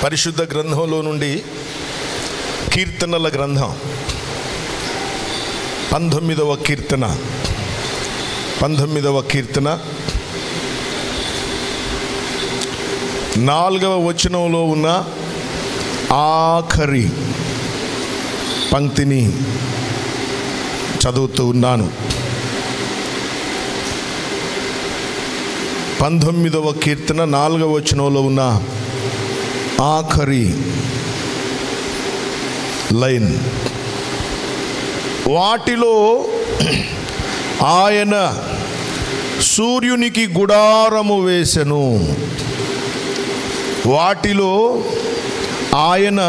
పరిశుద్ధ గ్రంథంలో నుండి కీర్తనల గ్రంథం 19వ కీర్తన 4వ వచనంలో ఉన్న ఆఖరి పంక్తిని చదువుతూ ఉన్నాను. 19వ కీర్తన 4వ వచనంలో ఉన్న ఆఖరి లైన్, వాటిలో ఆయన సూర్యునికి గుడారము వేసెను. వాటిలో ఆయన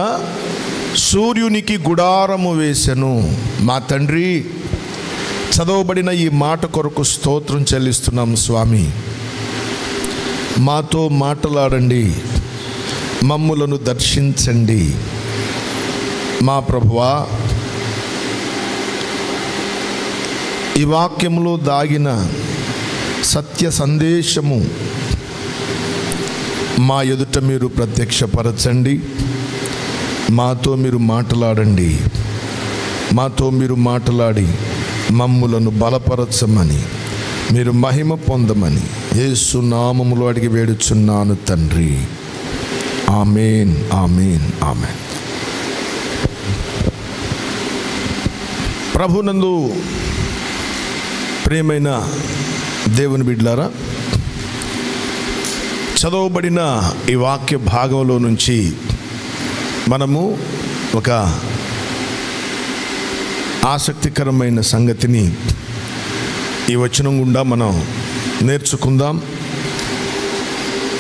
సూర్యునికి గుడారము వేసెను. మా తండ్రి, చదవబడిన ఈ మాట కొరకు స్తోత్రం చెల్లిస్తున్నాం స్వామి. మాతో మాట్లాడండి, మమ్ములను దర్శించండి. మా ప్రభువా, ఈ వాక్యములో దాగిన సత్య సందేశము మా ఎదుట మీరు ప్రత్యక్షపరచండి. మాతో మీరు మాట్లాడండి. మాతో మీరు మాట్లాడి మమ్ములను బలపరచమని, మీరు మహిమ పొందమని యేసు నామములో అడిగి వేడుచున్నాను తండ్రి. ఆమేన్, ఆమేన్, ఆమేన్. ప్రభునందు ప్రియమైన దేవుని బిడ్డలారా, చదవబడిన ఈ వాక్య భాగంలో నుంచి మనము ఒక ఆసక్తికరమైన సంగతిని ఈ వచనం గుండా మనం నేర్చుకుందాం.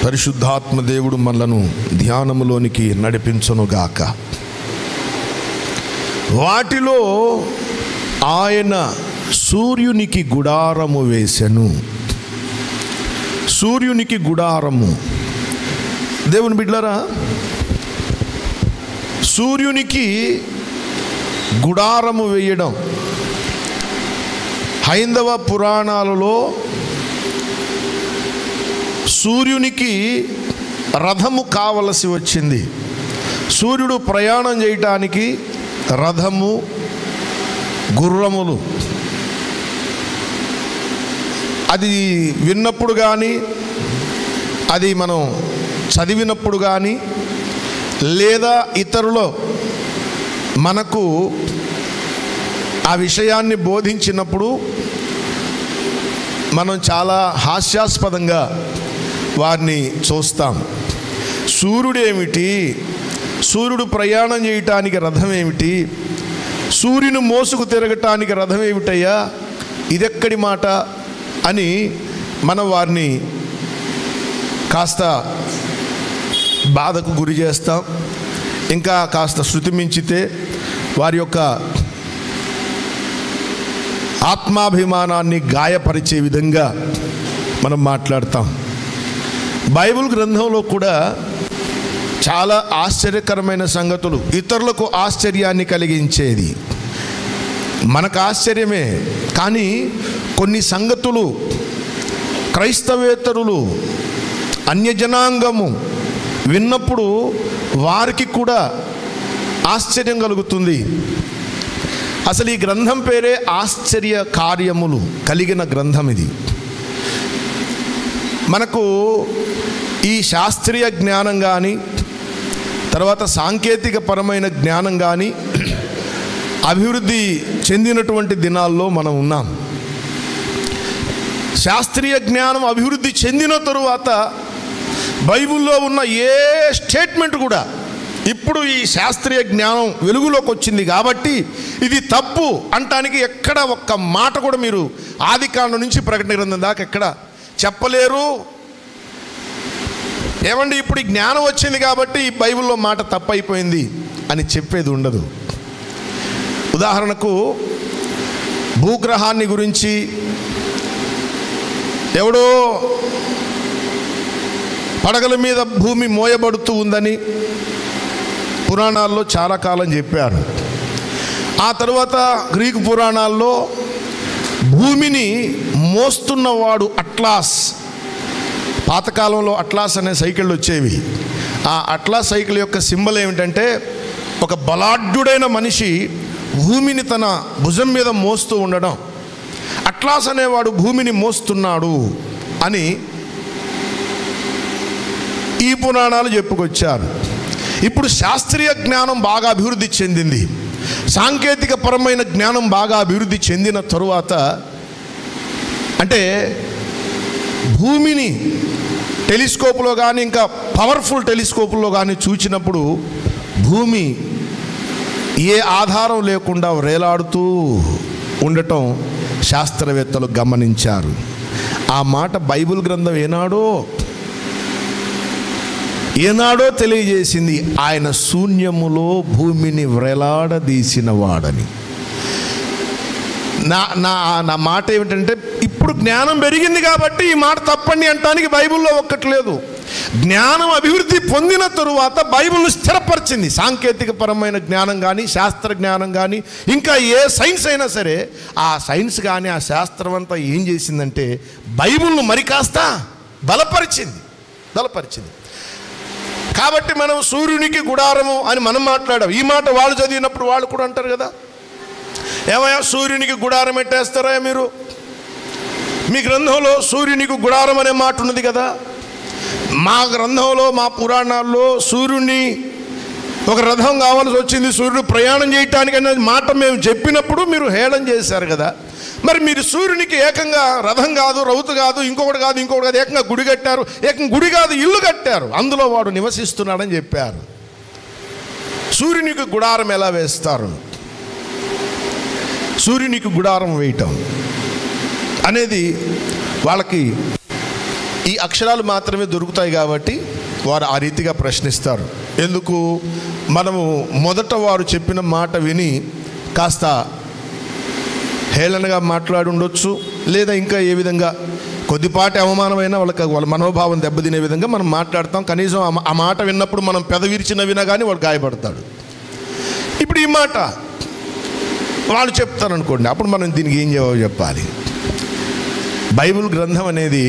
పరిశుద్ధాత్మ దేవుడు మనలను ధ్యానములోనికి నడిపించునుగాక. వాటిలో ఆయన సూర్యునికి గుడారము వేసెను. సూర్యునికి గుడారము. దేవుని బిడ్డలారా, సూర్యునికి గుడారము వేయడం హైందవ పురాణాలలో సూర్యునికి రథము కావలసి వచ్చింది. సూర్యుడు ప్రయాణం చేయటానికి రథము, గుర్రములు, అది విన్నప్పుడు కానీ, అది మనం చదివినప్పుడు కానీ, లేదా ఇతరులు మనకు ఆ విషయాన్ని బోధించినప్పుడు మనం చాలా హాస్యాస్పదంగా వారిని చూస్తాం. సూర్యుడు ఏమిటి, సూర్యుడు ప్రయాణం చేయటానికి రథం ఏమిటి, సూర్యుని మోసుకు తిరగటానికి రథం ఏమిటయ్యా, ఇదెక్కడి మాట అని మనం వారిని కాస్త బాధకు గురి చేస్తాం. ఇంకా కాస్త శృతి మించితే వారి యొక్క ఆత్మాభిమానాన్ని గాయపరిచే విధంగా మనం మాట్లాడతాం. బైబిల్ గ్రంథంలో కూడా చాలా ఆశ్చర్యకరమైన సంగతులు, ఇతరులకు ఆశ్చర్యాన్ని కలిగించేది, మనకు ఆశ్చర్యమే. కానీ కొన్ని సంగతులు క్రైస్తవేతరులు, అన్యజనాంగము విన్నప్పుడు వారికి కూడా ఆశ్చర్యం కలుగుతుంది. అసలు ఈ గ్రంథం పేరే ఆశ్చర్య కార్యములు కలిగిన గ్రంథం ఇది. మనకు ఈ శాస్త్రీయ జ్ఞానం కానీ, తర్వాత సాంకేతిక పరమైన జ్ఞానం కానీ అభివృద్ధి చెందినటువంటి దినాల్లో మనం ఉన్నాం. శాస్త్రీయ జ్ఞానం అభివృద్ధి చెందిన తరువాత బైబిల్లో ఉన్న ఏ స్టేట్మెంట్ కూడా ఇప్పుడు ఈ శాస్త్రీయ జ్ఞానం వెలుగులోకి వచ్చింది కాబట్టి ఇది తప్పు అంటానికి ఎక్కడ ఒక్క మాట కూడా మీరు ఆదికాండం నుంచి ప్రకటన గ్రంథం దాకా ఎక్కడ చెప్పలేరు. ఏమండి, ఇప్పుడు ఈ జ్ఞానం వచ్చింది కాబట్టి ఈ బైబిల్లో మాట తప్పైపోయింది అని చెప్పేది ఉండదు. ఉదాహరణకు భూగ్రహాన్ని గురించి ఎవడో పడగల మీద భూమి మోయబడుతూ ఉందని పురాణాల్లో చాలా కాలం చెప్పారు. ఆ తర్వాత గ్రీకు పురాణాల్లో భూమిని మోస్తున్నవాడు అట్లాస్, పాతకాలంలో అట్లాస్ అనే సైకిళ్ళు వచ్చేవి. ఆ అట్లాస్ సైకిల్ యొక్క సింబల్ ఏమిటంటే ఒక బలాఢ్యుడైన మనిషి భూమిని తన భుజం మీద మోస్తూ ఉండడం. అట్లాస్ అనేవాడు భూమిని మోస్తున్నాడు అని ఈ పురాణాలు చెప్పుకొచ్చారు. ఇప్పుడు శాస్త్రీయ జ్ఞానం బాగా అభివృద్ధి చెందింది, సాంకేతిక పరమైన జ్ఞానం బాగా అభివృద్ధి చెందిన తరువాత అంటే భూమిని టెలిస్కోప్లో కానీ ఇంకా పవర్ఫుల్ టెలిస్కోపుల్లో కానీ చూచినప్పుడు భూమి ఏ ఆధారం లేకుండా వేలాడుతూ ఉండటం శాస్త్రవేత్తలు గమనించారు. ఆ మాట బైబిల్ గ్రంథం ఏనాడో తెలియజేసింది. ఆయన శూన్యములో భూమిని వ్రేలాడదీసిన వాడని. నా మాట ఏమిటంటే ఇప్పుడు జ్ఞానం పెరిగింది కాబట్టి ఈ మాట తప్పండి అంటానికి బైబిల్లో ఒక్కట్లేదు. జ్ఞానం అభివృద్ధి పొందిన తరువాత బైబిల్ను స్థిరపరిచింది. సాంకేతిక పరమైన జ్ఞానం కానీ శాస్త్ర జ్ఞానం కానీ ఇంకా ఏ సైన్స్ అయినా సరే ఆ సైన్స్ కానీ ఆ శాస్త్రం అంతా ఏం చేసిందంటే బైబిల్ను మరి కాస్త బలపరిచింది. కాబట్టి మనం సూర్యునికి గుడారము అని మనం మాట్లాడాం. ఈ మాట వాళ్ళు చదివినప్పుడు వాళ్ళు కూడా అంటారు కదా, ఏమయ్యా సూర్యునికి గుడారం పెట్టేస్తారా మీరు? మీ గ్రంథంలో సూర్యునికి గుడారం అనే మాట ఉన్నది కదా. మా గ్రంథంలో మా పురాణాల్లో సూర్యుని ఒక రథం కావాల్సి వచ్చింది, సూర్యుడు ప్రయాణం చేయటానికి అనే మాట మేము చెప్పినప్పుడు మీరు హేళన చేశారు కదా. మరి మీరు సూర్యునికి ఏకంగా రథం కాదు, రౌతు కాదు, ఇంకొకటి కాదు ఏకంగా గుడి కట్టారు. గుడి కాదు, ఇల్లు కట్టారు, అందులో వాడు నివసిస్తున్నాడని చెప్పారు. సూర్యునికి గుడారం ఎలా వేస్తారు? సూర్యునికి గుడారం వేయటం అనేది వాళ్ళకి ఈ అక్షరాలు మాత్రమే దొరుకుతాయి కాబట్టి వారు ఆ రీతిగా ప్రశ్నిస్తారు. ఎందుకు? మనము మొదట వారు చెప్పిన మాట విని కాస్త హేళనగా మాట్లాడి ఉండొచ్చు, లేదా ఇంకా ఏ విధంగా కొద్దిపాటి అవమానమైనా వాళ్ళ మనోభావం దెబ్బతినే విధంగా మనం మాట్లాడతాం. కనీసం ఆ మాట విన్నప్పుడు మనం పెదవిరిచి నవ్వినా కానీ వాడు గాయపడతాడు. ఇప్పుడు ఈ మాట వాళ్ళు చెప్తారనుకోండి, అప్పుడు మనం దీనికి ఏం జవాబు చెప్పాలి? బైబిల్ గ్రంథం అనేది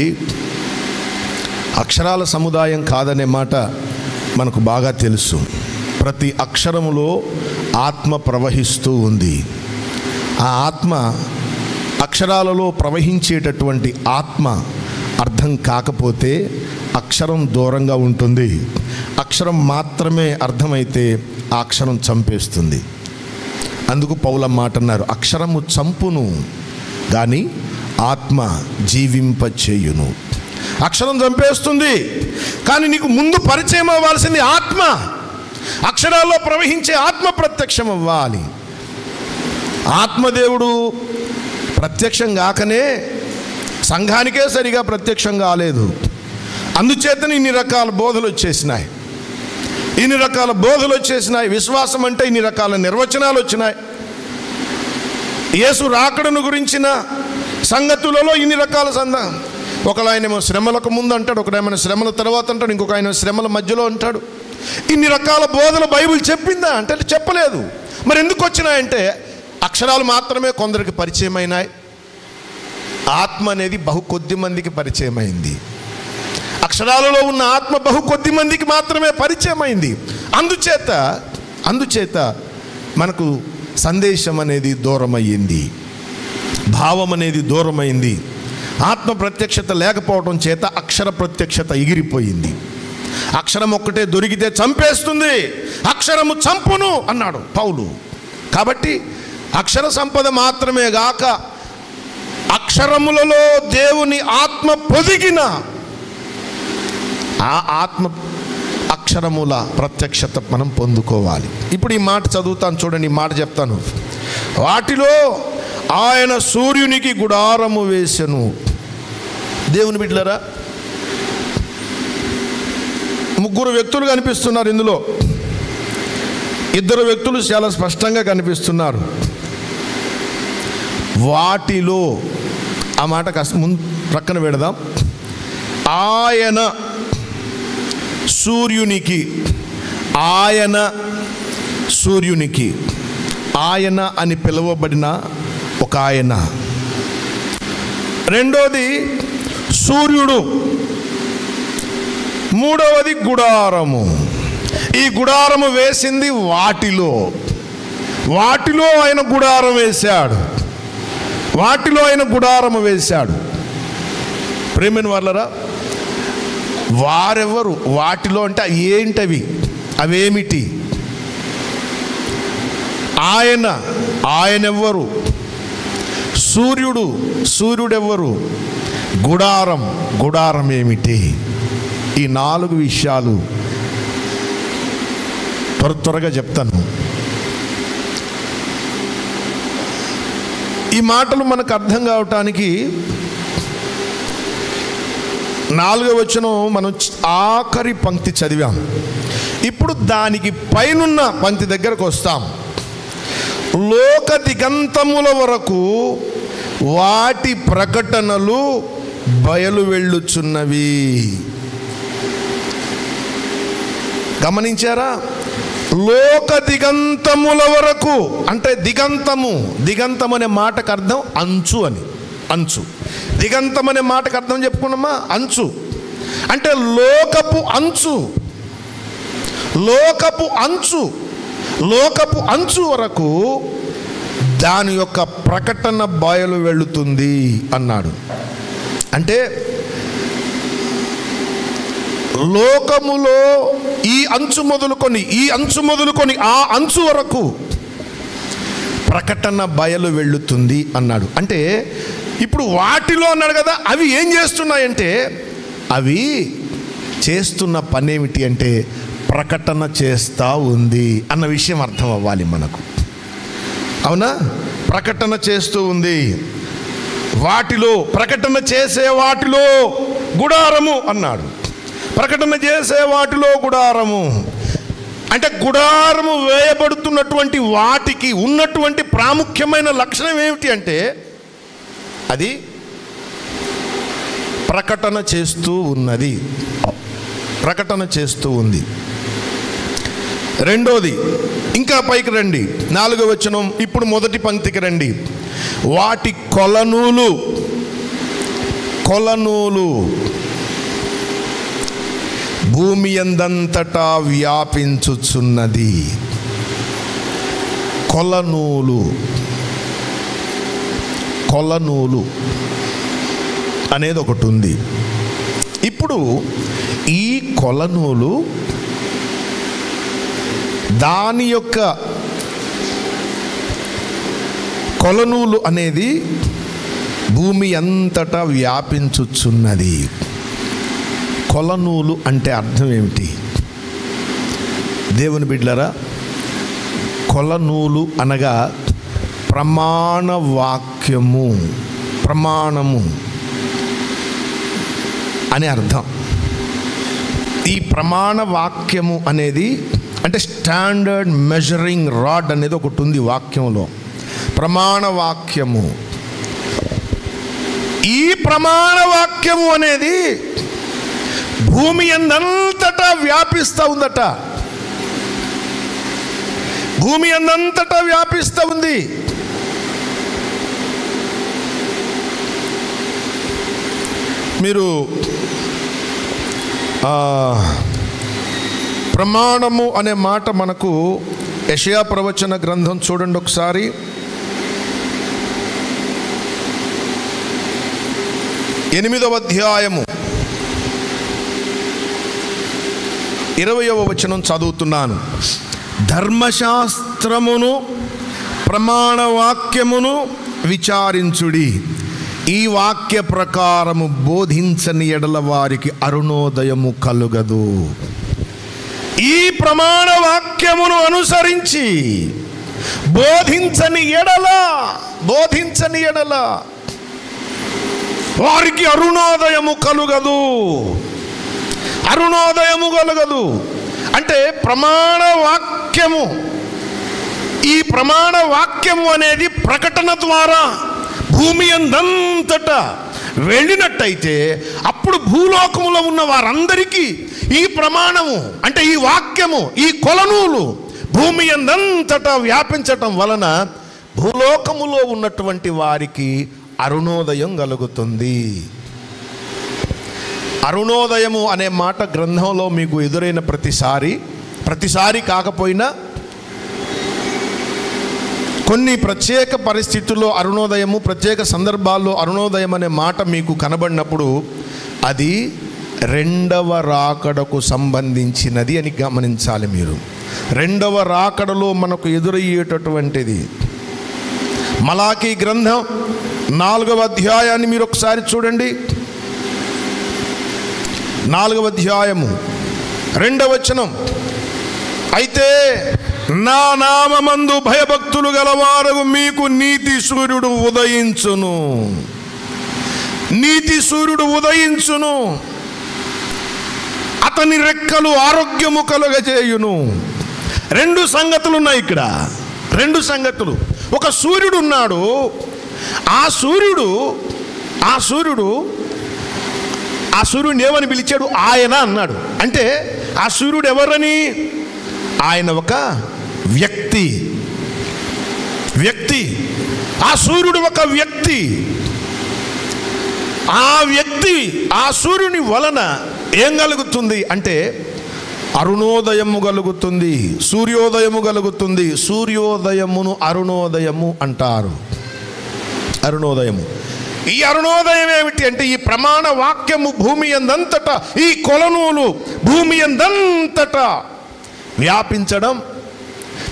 అక్షరాల సముదాయం కాదనే మాట మనకు బాగా తెలుసు. ప్రతి అక్షరములో ఆత్మ ప్రవహిస్తూ ఉంది. ఆ ఆత్మ అక్షరాలలో ప్రవహించేటటువంటి ఆత్మ అర్థం కాకపోతే అక్షరం దూరంగా ఉంటుంది. అక్షరం మాత్రమే అర్థమైతే ఆ అక్షరం చంపేస్తుంది. అందుకు పౌల మాట అన్నారు, అక్షరము చంపును కానీ ఆత్మ జీవింపచేయును. అక్షరం చంపేస్తుంది కానీ నీకు ముందు పరిచయం అవ్వాల్సింది ఆత్మ. అక్షరాల్లో ప్రవహించే ఆత్మ ప్రత్యక్షం అవ్వాలి. ఆత్మదేవుడు ప్రత్యక్షం కాకనే సంఘానికే సరిగా ప్రత్యక్షం కాలేదు. అందుచేతనే ఇన్ని రకాల బోధలు వచ్చేసినాయి. విశ్వాసం అంటే ఇన్ని రకాల నిర్వచనాలు వచ్చినాయి. యేసు రాకడను గురించిన సంగతులలో ఇన్ని రకాల ఒకడు ఆయనేమో శ్రమలకు ముందు అంటాడు, ఒకడేమైనా శ్రమల తర్వాత అంటాడు, ఇంకొక ఆయన శ్రమల మధ్యలో అంటాడు. ఇన్ని రకాల బోధలు బైబిల్ చెప్పిందా అంటే చెప్పలేదు. మరి ఎందుకు వచ్చినాయంటే అక్షరాలు మాత్రమే కొందరికి పరిచయం అయినాయి. ఆత్మ అనేది బహు కొద్ది మందికి పరిచయం అయింది. అక్షరాలలో ఉన్న ఆత్మ బహు కొద్ది మందికి మాత్రమే పరిచయం అయింది. అందుచేత మనకు సందేశం అనేది దూరమయ్యింది, భావం అనేది దూరమైంది. ఆత్మ ప్రత్యక్షత లేకపోవడం చేత అక్షర ప్రత్యక్షత ఎగిరిపోయింది. అక్షరం ఒక్కటే దొరికితే చంపేస్తుంది, అక్షరము చంపును అన్నాడు పౌలు. కాబట్టి అక్షర సంపద మాత్రమే గాక అక్షరములలో దేవుని ఆత్మ పొదిగిన ఆ ఆత్మ అక్షరముల ప్రత్యక్షత మనం పొందుకోవాలి. ఇప్పుడు ఈ మాట చదువుతాను చూడండి, ఈ మాట చెప్తాను. వాటిలో ఆయన సూర్యునికి గుడారము వేసెను. దేవుని బిడ్డలారా, ముగ్గురు వ్యక్తులు కనిపిస్తున్నారు ఇందులో. ఇద్దరు వ్యక్తులు చాలా స్పష్టంగా కనిపిస్తున్నారు. వాటిలో ఆ మాట కాస్త ముందు ప్రక్కన పెడదాం. ఆయన సూర్యునికి, ఆయన అని పిలువబడిన ఒక ఆయన. రెండోది సూర్యుడు, మూడవది గుడారము. ఈ గుడారము వేసింది వాటిలో ఆయన గుడారం వేశాడు. వాటిలో ఆయన గుడారము వేశాడు. ప్రేమైన వాళ్ళరా, వారెవరు? వాటిలో అంటే ఏంటవి? అవేమిటి? ఆయనెవ్వరు? సూర్యుడెవ్వరు? గుడారం ఏమిటి? ఈ 4 విషయాలు త్వరగా చెప్తాను. ఈ మాటలు మనకు అర్థం కావటానికి 4వ వచనం మనం ఆఖరి పంక్తి చదివాం. ఇప్పుడు దానికి పైనున్న పంక్తి దగ్గరకు వస్తాం. లోక దిగంతముల వరకు వాటి ప్రకటనలు బయలు వెళ్ళుచున్నవి. గమనించారా? లోక దిగంతముల వరకు అంటే దిగంతం అనే మాటకు అర్థం అంచు అని. దిగంతం అనే మాటకు అర్థం చెప్పుకున్నామా? అంచు అంటే లోకపు అంచు వరకు దాని యొక్క ప్రకటన బయలు వెళుతుంది అన్నాడు. అంటే లోకములో ఈ అంచు మొదలుకొని ఆ అంచు వరకు ప్రకటన బయలు వెళ్ళుతుంది అన్నాడు. అంటే ఇప్పుడు వాటిలో అన్నాడు కదా, అవి ఏం చేస్తున్నాయంటే అవి చేస్తున్న పని ఏమిటి అంటే ప్రకటన చేస్తూ ఉంది అన్న విషయం అర్థం అవ్వాలి మనకు. అవునా? ప్రకటన చేస్తూ ఉంది. వాటిలో ప్రకటన చేసే వాటిలో గుడారము అన్నాడు. ప్రకటన చేసే వాటిలో గుడారము అంటే గుడారము వేయబడుతున్నటువంటి వాటికి ఉన్నటువంటి ప్రాముఖ్యమైన లక్షణం ఏమిటి అంటే అది ప్రకటన చేస్తూ ఉంది. రెండోది, ఇంకా పైకి రండి, 4వ వచనం. ఇప్పుడు మొదటి పంక్తికి రండి. వాటి కొలనూలు భూమి యందంతటా వ్యాపించుచున్నది. కొలనూలు అనేది ఒకటి ఉంది. ఇప్పుడు ఈ కొలనూలు దాని యొక్క కొలనూలు అనేది భూమి అంతటా వ్యాపించుచున్నది. కొలనూలు అంటే అర్థం ఏమిటి? దేవుని బిడ్డలారా, కొలనూలు అనగా ప్రమాణము అని అర్థం. ఈ ప్రమాణ వాక్యము అనేది అంటే స్టాండర్డ్ మెజరింగ్ రాడ్ అనేది ఒకటి ఉంది వాక్యంలో. ప్రమాణ వాక్యము. ఈ ప్రమాణ వాక్యము అనేది భూమి అందంతటా వ్యాపిస్తూ ఉందట. భూమి అందంతటా వ్యాపిస్తూ ఉంది. మీరు ప్రమాణము అనే మాట మనకు యెషయా ప్రవచన గ్రంథం చూడండి ఒకసారి. 8వ అధ్యాయము 20వ వచనం చదువుతున్నాను. ధర్మశాస్త్రమును ప్రమాణ వాక్యమును విచారించుడి, ఈ వాక్య ప్రకారము బోధించని ఎడల వారికి అరుణోదయము కలుగదు. ఈ ప్రమాణ వాక్యమును అనుసరించి బోధించని ఎడల వారికి అరుణోదయము కలుగదు. అంటే ప్రమాణ వాక్యము, ఈ ప్రమాణ వాక్యము అనేది ప్రకటన ద్వారా భూమి అందంతటా వెళ్ళినట్టయితే అప్పుడు భూలోకములో ఉన్న వారందరికీ ఈ ప్రమాణము అంటే ఈ వాక్యము, ఈ కొలనూలు భూమి అందంతటా వ్యాపించటం వలన భూలోకములో ఉన్నటువంటి వారికి అరుణోదయం కలుగుతుంది. అరుణోదయము అనే మాట గ్రంథంలో మీకు ఎదురైన ప్రతిసారి ప్రతిసారి కాకపోయినా కొన్ని ప్రత్యేక పరిస్థితుల్లో అరుణోదయము, ప్రత్యేక సందర్భాల్లో అరుణోదయం అనే మాట మీకు కనబడినప్పుడు అది రెండవ రాకడకు సంబంధించినది అని గమనించాలి మీరు. రెండవ రాకడలో మనకు ఎదురయ్యేటటువంటిది. మలాకీ గ్రంథం 4వ అధ్యాయాన్ని మీరు ఒకసారి చూడండి. 4వ అధ్యాయము 2వ వచనం. అయితే నా నామమందు భయభక్తులు గలవారు మీకు నీతి సూర్యుడు ఉదయించును. నీతి సూర్యుడు ఉదయించును, అతని రెక్కలు ఆరోగ్యము కలుగజేయును. 2 సంగతులు ఉన్నాయి ఇక్కడ. 2 సంగతులు. ఒక సూర్యుడు ఉన్నాడు. ఆ సూర్యుడు ఏమని పిలిచాడు? ఆయన అన్నాడు. అంటే ఆ సూర్యుడు ఎవరని? ఆయన ఒక వ్యక్తి. ఆ సూర్యుడు ఒక వ్యక్తి. ఆ సూర్యుని వలన ఏం కలుగుతుంది అంటే అరుణోదయము కలుగుతుంది, సూర్యోదయము కలుగుతుంది. సూర్యోదయమును అరుణోదయము అంటారు. అరుణోదయము. ఈ అరుణోదయం ఏమిటి అంటే ఈ ప్రమాణ వాక్యము భూమి యందంతటా, ఈ కొలనూలు భూమి యందంతటా వ్యాపించడం,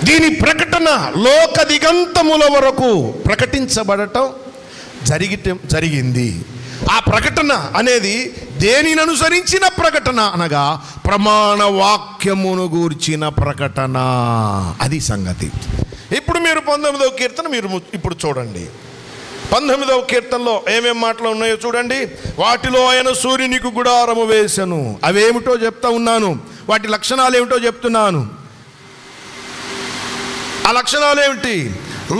దీని ప్రకటన లోక దిగంతముల వరకు ప్రకటించబడటం జరిగింది. ఆ ప్రకటన అనేది దేనిని అనుసరించిన ప్రకటన అనగా ప్రమాణ వాక్యమును గూర్చిన ప్రకటన. అది సంగతి. ఇప్పుడు మీరు 19వ కీర్తన మీరు ఇప్పుడు చూడండి. 19వ కీర్తనలో ఏమేం మాటలు ఉన్నాయో చూడండి. వాటిలో ఆయన సూర్యునికి గుడారము వేసెను. అవేమిటో చెప్తా ఉన్నాను. వాటి లక్షణాలు ఏమిటో చెప్తున్నాను. ఆ లక్షణాలు ఏమిటి?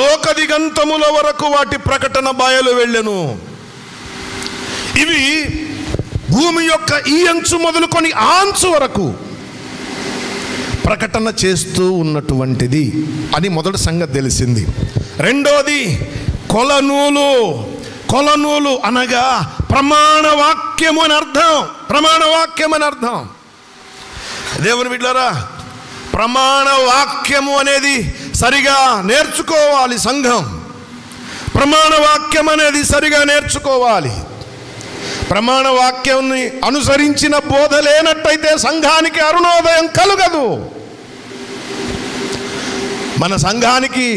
లోక దిగంతముల వరకు వాటి ప్రకటన బయలు వెళ్ళెను. ఇవి భూమి యొక్క ఈ అంచు మొదలుకొని ఆ అంచు వరకు ప్రకటన చేస్తూ ఉన్నటువంటిది అని మొదటి సంగతి తెలిసింది. రెండోది కొలనూలు అనగా ప్రమాణ వాక్యము అని అర్థం. దేవుని బిడ్డలారా, ప్రమాణ వాక్యము అనేది సరిగా నేర్చుకోవాలి సంఘం. ప్రమాణ వాక్యం అనేది సరిగా నేర్చుకోవాలి. ప్రమాణ వాక్యాన్ని అనుసరించిన బోధ లేనట్టయితే సంఘానికి అరుణోదయం కలుగదు. మన సంఘానికి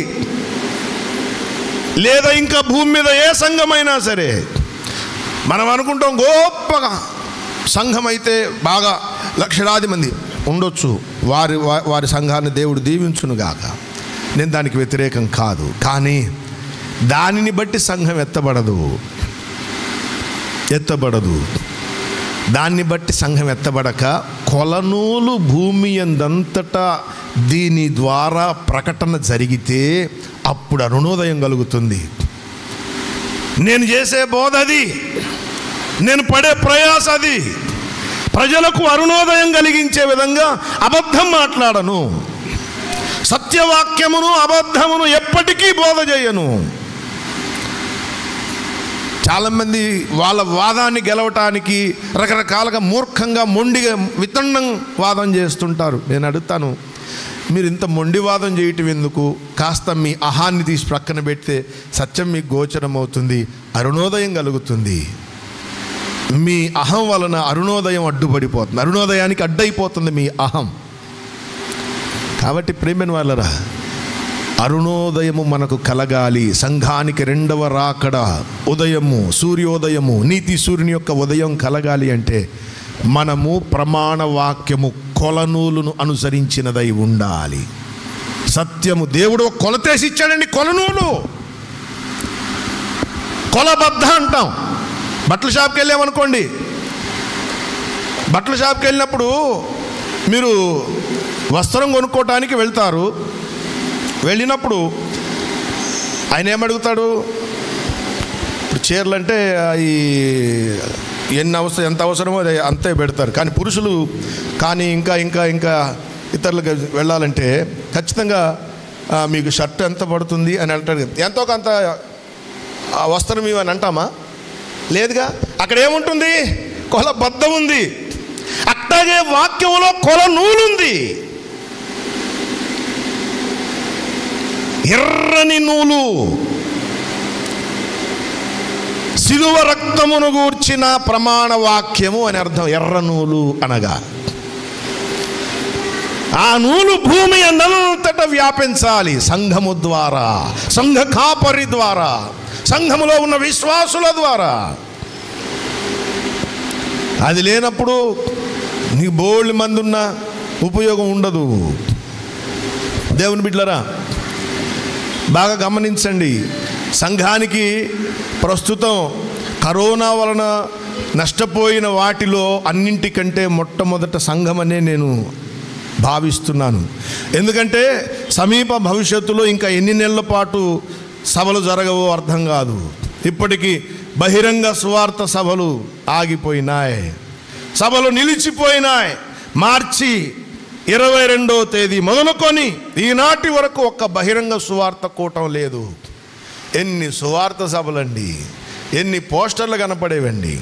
లేదా ఇంకా భూమి మీద ఏ సంఘమైనా సరే మనం అనుకుంటాం గొప్పగా సంఘం అయితే బాగా లక్షలాది మంది ఉండొచ్చు, వారి సంఘాన్ని దేవుడు దీవించునుగాక. నేను దానికి వ్యతిరేకం కాదు. కానీ దానిని బట్టి సంఘం ఎత్తబడదు. దాన్ని బట్టి సంఘం ఎత్తబడక కొలనూలు భూమి యందంతటా దీని ద్వారా ప్రకటన జరిగితే అప్పుడు అరుణోదయం కలుగుతుంది. నేను చేసే బోధ అది, నేను పడే ప్రయాస అది. ప్రజలకు అరుణోదయం కలిగించే విధంగా అబద్ధం మాట్లాడను. సత్యవాక్యమును అబద్ధమును ఎప్పటికీ బోధ చేయను. చాలామంది వాళ్ళ వాదాన్ని గెలవటానికి రకరకాలుగా మూర్ఖంగా మొండిగా వితండం వాదం చేస్తుంటారు. నేను అడుగుతాను, మీరు ఇంత మొండి వాదం చేయటం ఎందుకు? కాస్త మీ అహాన్ని తీసి ప్రక్కన పెడితే సత్యం మీకు గోచరం అవుతుంది, అరుణోదయం కలుగుతుంది. మీ అహం వలన అరుణోదయం అడ్డుపడిపోతుంది, అరుణోదయానికి అడ్డైపోతుంది మీ అహం. కాబట్టి ప్రేమైన వాళ్ళరా, అరుణోదయము మనకు కలగాలి. సంఘానికి రెండవ రాకడ ఉదయము, సూర్యోదయము, నీతి సూర్యుని యొక్క ఉదయం కలగాలి అంటే మనము ప్రమాణ వాక్యము కొలనూలును అనుసరించినదై ఉండాలి. సత్యము దేవుడు కొలతేసి ఇచ్చాడండి. కొలనూలు, కొలబద్ద అంటాం. బట్టల షాప్కి వెళ్ళామనుకోండి, బట్టల షాప్కి వెళ్ళినప్పుడు మీరు వస్త్రం కొనుక్కోవటానికి వెళ్తారు. వెళ్ళినప్పుడు ఆయన ఏమడుగుతాడు? ఇప్పుడు చీరలు అంటే ఈ ఎంత అవసరమో అది అంతే పెడతారు. కానీ పురుషులు కానీ ఇంకా ఇంకా ఇంకా ఇతరులకు వెళ్ళాలంటే ఖచ్చితంగా మీకు షర్ట్ ఎంత పడుతుంది అని అంటాడు. ఎంతో కొంత వస్త్రం ఇవని అంటామా? లేదుగా. అక్కడ ఏముంటుంది? కొలబద్ధం ఉంది. అట్లాగే వాక్యంలో కొలనూలుంది. ఎర్రని నూలు, శిలువ రక్తమును గూర్చిన ప్రమాణ వాక్యము అని అర్థం. ఎర్ర నూలు అనగా ఆ నూలు భూమి అందంతటా వ్యాపించాలి. సంఘము ద్వారా, సంఘ కాపరి ద్వారా, సంఘములో ఉన్న విశ్వాసుల ద్వారా. అది లేనప్పుడు నీకు బోల్డ్ మంది ఉన్న ఉపయోగం ఉండదు. దేవుని బిడ్డలారా, బాగా గమనించండి. సంఘానికి ప్రస్తుతం కరోనా వలన నష్టపోయిన వాటిలో అన్నింటికంటే మొట్టమొదట సంఘం అనే నేను భావిస్తున్నాను. ఎందుకంటే సమీప భవిష్యత్తులో ఇంకా ఎన్ని నెలల పాటు సభలు జరగవో అర్థం కాదు. ఇప్పటికీ బహిరంగ సువార్త సభలు ఆగిపోయినాయి, సభలు నిలిచిపోయినాయి. మార్చి 22వ తేదీ మొదలుకొని ఈనాటి వరకు ఒక్క బహిరంగ సువార్త కూటం లేదు. ఎన్ని సువార్త సభలండి, ఎన్ని పోస్టర్లు కనపడేవండి,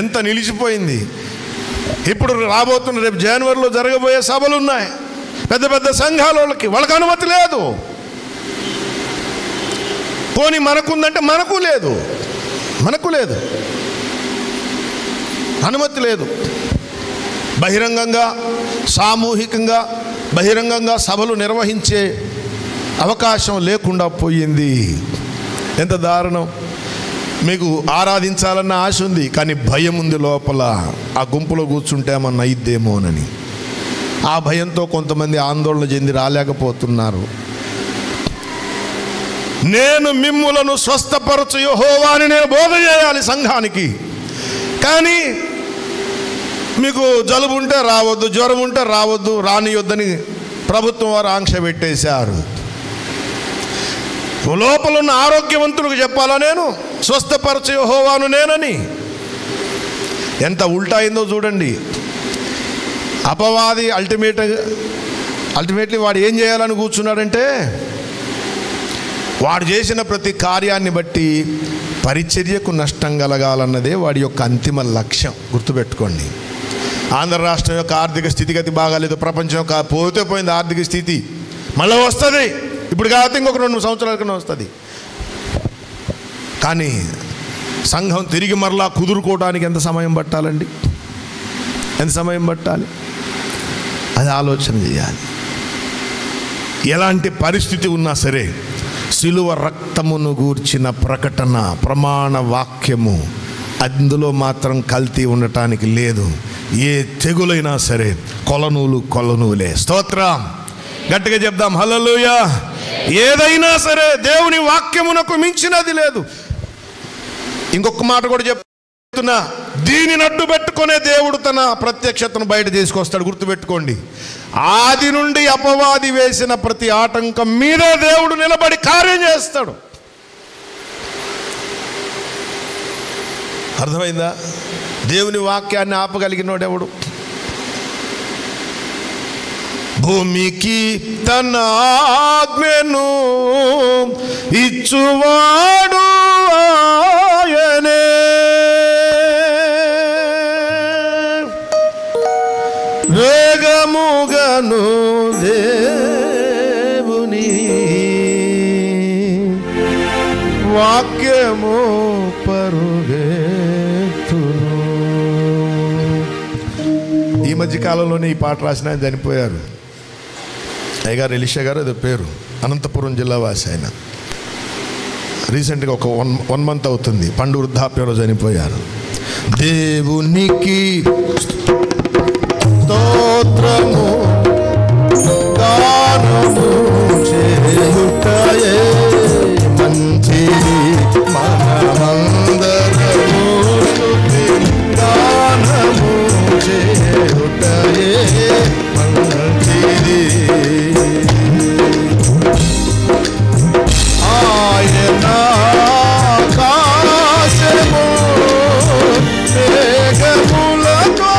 ఎంత నిలిచిపోయింది. ఇప్పుడు రాబోతున్న రేపు జనవరిలో జరగబోయే సభలు ఉన్నాయి. పెద్ద పెద్ద సంఘాల వాళ్ళకి అనుమతి లేదు. పోనీ మనకుందంటే మనకు లేదు, అనుమతి లేదు. బహిరంగంగా, సామూహికంగా, బహిరంగంగా సభలు నిర్వహించే అవకాశం లేకుండా పోయింది. ఎంత దారుణం. మీకు ఆరాధించాలన్న ఆశ ఉంది, కానీ భయం ఉంది లోపల. ఆ గుంపులో కూర్చుంటే ఏమన్నా అయిద్దేమోనని ఆ భయంతో కొంతమంది ఆందోళన చెంది రాలేకపోతున్నారు. నేను మిమ్ములను స్వస్థపరచు యెహోవాని నేను బోధ చేయాలి సంఘానికి. కానీ మీకు జలుబు ఉంటే రావద్దు, జ్వరం ఉంటే రావద్దు, రానియొద్దని ప్రభుత్వం వారు ఆంక్ష పెట్టేశారు. లోపల ఉన్న ఆరోగ్యవంతులకు చెప్పాలా నేను స్వస్థపరచు యెహోవాను నేనని? ఎంత ఉల్టా అయిందో చూడండి. అపవాది అల్టిమేట్లీ వాడు ఏం చేయాలని కూర్చున్నాడంటే, వాడు చేసిన ప్రతి కార్యాన్ని బట్టి పరిచర్యకు నష్టం కలగాలన్నదే వాడి యొక్క అంతిమ లక్ష్యం. గుర్తుపెట్టుకోండి. ఆంధ్ర రాష్ట్రం యొక్క ఆర్థిక స్థితిగతి బాగాలేదు, ప్రపంచం యొక్క పోతే పోయింది ఆర్థిక స్థితి. మళ్ళీ వస్తుంది, ఇప్పుడు కాకపోతే ఇంకొక 2 సంవత్సరాల కన్నా వస్తుంది. కానీ సంఘం తిరిగి మరలా కుదురుకోవడానికి ఎంత సమయం పట్టాలండి? ఎంత సమయం పట్టాలి? అది ఆలోచన చేయాలి. ఎలాంటి పరిస్థితి ఉన్నా సరే శిలువ రక్తమును గూర్చిన ప్రకటన, ప్రమాణ వాక్యము, అందులో మాత్రం కల్తీ ఉండటానికి లేదు. ఏ తెగులైనా సరే కొలనూలే. స్తోత్రం. గట్టిగా చెప్దాం హల్లెలూయా. ఏదైనా సరే దేవుని వాక్యమునకు మించినది లేదు. ఇంకొక మాట కూడా చెప్తున్నా, దీనిని అడ్డు పెట్టుకునే దేవుడు తన ప్రత్యక్షతను బయట తీసుకొస్తాడు. గుర్తుపెట్టుకోండి. ఆది నుండి అపవాది వేసిన ప్రతి ఆటంకం మీద దేవుడు నిలబడి కార్యం చేస్తాడు. అర్థమైందా? దేవుని వాక్యాన్ని ఆపగలిగినోడెవడు? భూమికి తన ఆజ్ఞను ఇచ్చువాడు ఆయనే, వేగముగను దేవుని వాక్యము పరుగెత్తును. ఈ మధ్య కాలంలోనే ఈ పాట రాసిన ఆయన చనిపోయారు. అయ్యగారు ఎలీషా గారు అదే పేరు, అనంతపురం జిల్లా వాసి. ఆయన రీసెంట్గా ఒక 1 మంత్ అవుతుంది, పండు వృద్ధాప్యంలో చనిపోయారు. దేవునికి స్తోత్రము గానము చేయుటయే మంచిది, మనమందరము స్తుతి గానము చేయుటయే మంచిది. ఆయన ఆకాశము మేఘములతో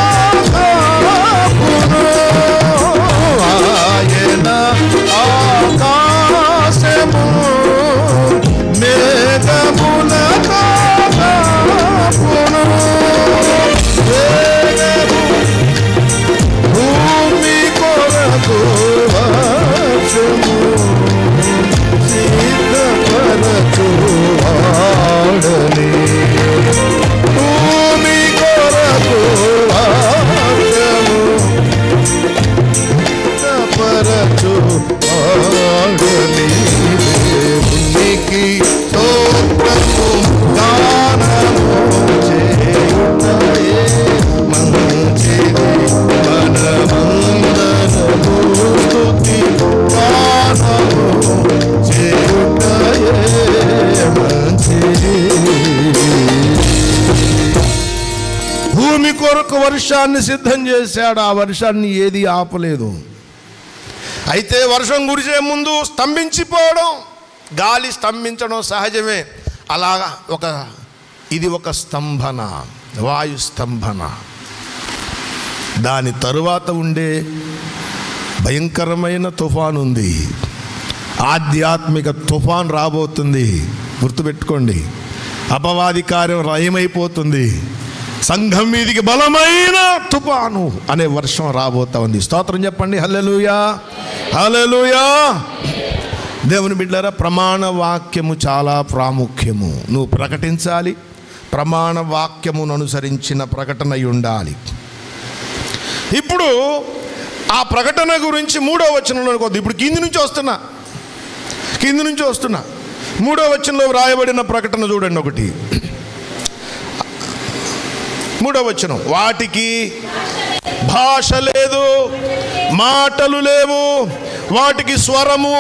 కప్పును, ఆయన ఆకాశము మేఘములతో కప్పును, భూమి కొరకు వర్షము వాడని భూమి కొరకు వర్షము పరచు వాడని భూమికి స్తోత్రము గానము చేయుటయే మంచిది మనమందరము స్తుతి గానము చేయుటయే మంచిది. భూమి కొరకు వర్షాన్ని సిద్ధం చేశాడు. ఆ వర్షాన్ని ఏది ఆపలేదు. అయితే వర్షం కురిసే ముందు స్తంభించిపోవడం, గాలి స్తంభించడం సహజమే. అలాగా ఇది ఒక స్తంభన, వాయు స్తంభన. దాని తరువాత ఉండే భయంకరమైన తుఫాన్ ఉంది. ఆధ్యాత్మిక తుఫాన్ రాబోతుంది. గుర్తుపెట్టుకోండి, అపవాది కార్యం రయమైపోతుంది. సంఘం మీదికి బలమైన తుఫాను అనే వర్షం రాబోతా ఉంది. స్తోత్రం చెప్పండి. హల్లెలూయా, హల్లెలూయా. దేవుని బిడ్డలారా, ప్రమాణ వాక్యము చాలా ప్రాముఖ్యము. నువ్వు ప్రకటించాలి. ప్రమాణ వాక్యమును అనుసరించిన ప్రకటన ఉండాలి. ఇప్పుడు ఆ ప్రకటన గురించి 3వ వచనంలో కొద్ది, ఇప్పుడు కింది నుంచి వస్తున్నా 3వ వచనంలో వ్రాయబడిన ప్రకటన చూడండి. 3వ వచనం, వాటికి భాష లేదు, మాటలు లేవు, వాటికి స్వరము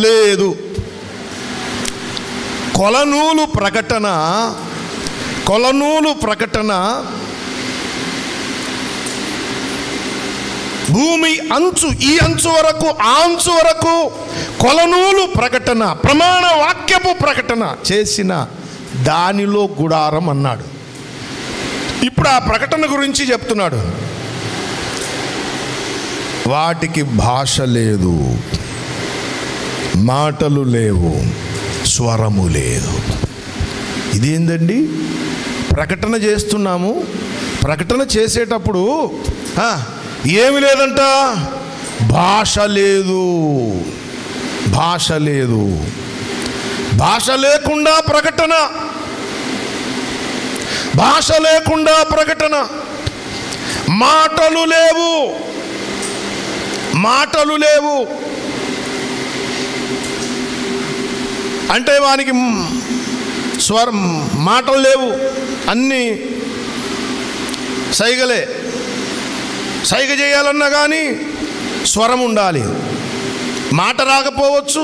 లేదు. కొలనూలు ప్రకటన భూమి అంచు, ఈ అంచు వరకు ఆ అంచు వరకు కొలనూలు ప్రకటన, ప్రమాణ వాక్యపు ప్రకటన చేసిన దానిలో గుడారం అన్నాడు. ఇప్పుడు ఆ ప్రకటన గురించి చెప్తున్నాడు. వాటికి భాష లేదు, మాటలు లేవు, స్వరము లేదు. ఇదేందండి? ప్రకటన చేస్తున్నాము. ప్రకటన చేసేటప్పుడు ఏమి లేదంట, భాష లేదు. భాష లేకుండా ప్రకటన, భాష లేకుండా ప్రకటన. మాటలు లేవు అంటే వానికి స్వరం, మాటలు లేవు, అన్నీ సైగలే. సైగ చేయాలన్నా కానీ స్వరం ఉండాలి. మాట రాకపోవచ్చు,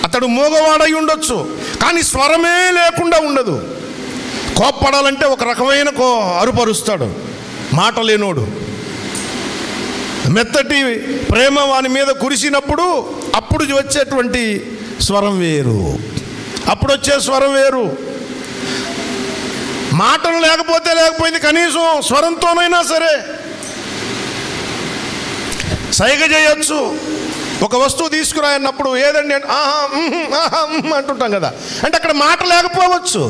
అతడు మోగవాడై ఉండొచ్చు, కానీ స్వరమే లేకుండా ఉండదు. కోప్పడాలంటే ఒక రకమైన అరుపరుస్తాడు మాట లేనోడు. మెత్తటి ప్రేమ వాని మీద కురిసినప్పుడు అప్పుడు వచ్చేటువంటి స్వరం వేరు, అప్పుడు వచ్చే స్వరం వేరు. మాటలు లేకపోయింది, కనీసం స్వరంతోనైనా సరే సైగ చేయొచ్చు. ఒక వస్తువు తీసుకురాయన్నప్పుడు ఏదండి అంటుంటాం కదా, అంటే అక్కడ మాట లేకపోవచ్చు.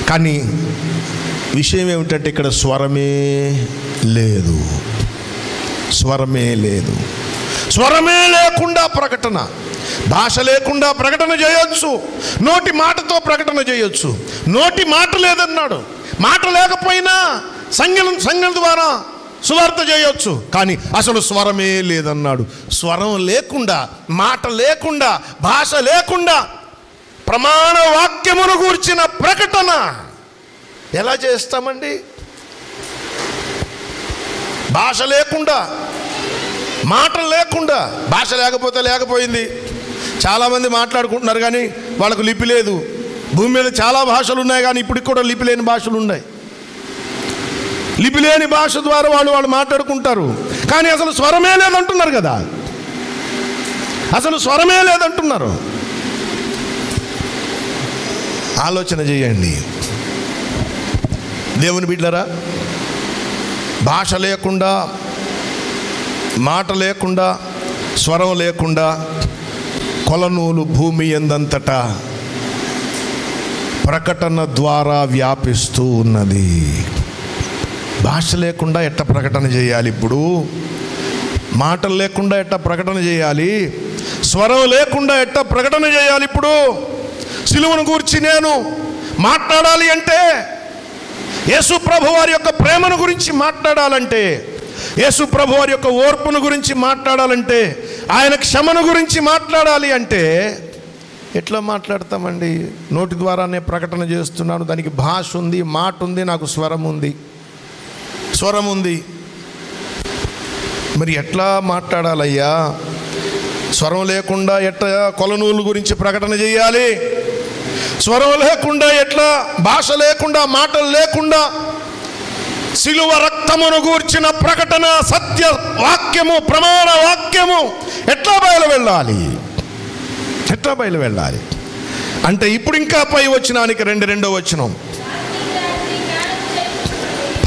కానీ విషయం ఏమిటంటే ఇక్కడ స్వరమే లేదు. స్వరమే లేకుండా ప్రకటన. భాష లేకుండా ప్రకటన చేయొచ్చు, నోటి మాటతో ప్రకటన చేయొచ్చు. నోటి మాట లేదన్నాడు. మాట లేకపోయినా సంజ్ఞల ద్వారా సువార్త చేయొచ్చు, కానీ అసలు స్వరమే లేదన్నాడు. స్వరం లేకుండా, మాట లేకుండా, భాష లేకుండా ప్రమాణ వాక్యమును గూర్చిన ప్రకటన ఎలా చేస్తామండి? భాష లేకుండా, మాటలు లేకుండా. భాష లేకపోయింది. చాలామంది మాట్లాడుకుంటున్నారు కానీ వాళ్ళకు లిపి లేదు. భూమి మీద చాలా భాషలు ఉన్నాయి, కానీ ఇప్పటికి కూడా లిపి లేని భాషలు ఉన్నాయి. లిపి లేని భాష ద్వారా వాళ్ళు మాట్లాడుకుంటారు, కానీ అసలు స్వరమే లేదంటున్నారు కదా. అసలు స్వరమే లేదంటున్నారు. ఆలోచన చేయండి దేవుని బిడ్డలారా. భాష లేకుండా, మాట లేకుండా, స్వరం లేకుండా కొలనూలు భూమి ఎందంతటా ప్రకటన ద్వారా వ్యాపిస్తూ ఉన్నది. భాష లేకుండా ఎట్ట ప్రకటన చేయాలి? ఇప్పుడు మాటలు లేకుండా ఎట్ట ప్రకటన చేయాలి? స్వరం లేకుండా ఎట్ట ప్రకటన చేయాలి? ఇప్పుడు సిలువను గూర్చి నేను మాట్లాడాలి అంటే, యేసు ప్రభు వారి యొక్క ప్రేమను గురించి మాట్లాడాలంటే, యేసు ప్రభు వారి యొక్క ఓర్పును గురించి మాట్లాడాలంటే, ఆయన క్షమను గురించి మాట్లాడాలి అంటే ఎట్లా మాట్లాడతామండి? నోటి ద్వారానే ప్రకటన చేస్తున్నాను, దానికి భాష ఉంది, మాట ఉంది, నాకు స్వరం ఉంది. మరి ఎట్లా మాట్లాడాలయ్యా? స్వరం లేకుండా ఎట్లా కొలనూలు గురించి ప్రకటన చేయాలి? స్వరం లేకుండా ఎట్లా, భాష లేకుండా, మాటలు లేకుండా సిలువ రక్తమును గూర్చిన ప్రకటన, సత్య వాక్యము, ప్రమాణ వాక్యము ఎట్లా బయలు వెళ్ళాలి అంటే ఇప్పుడు ఇంకా పై వచనానికి రెండో వచనం,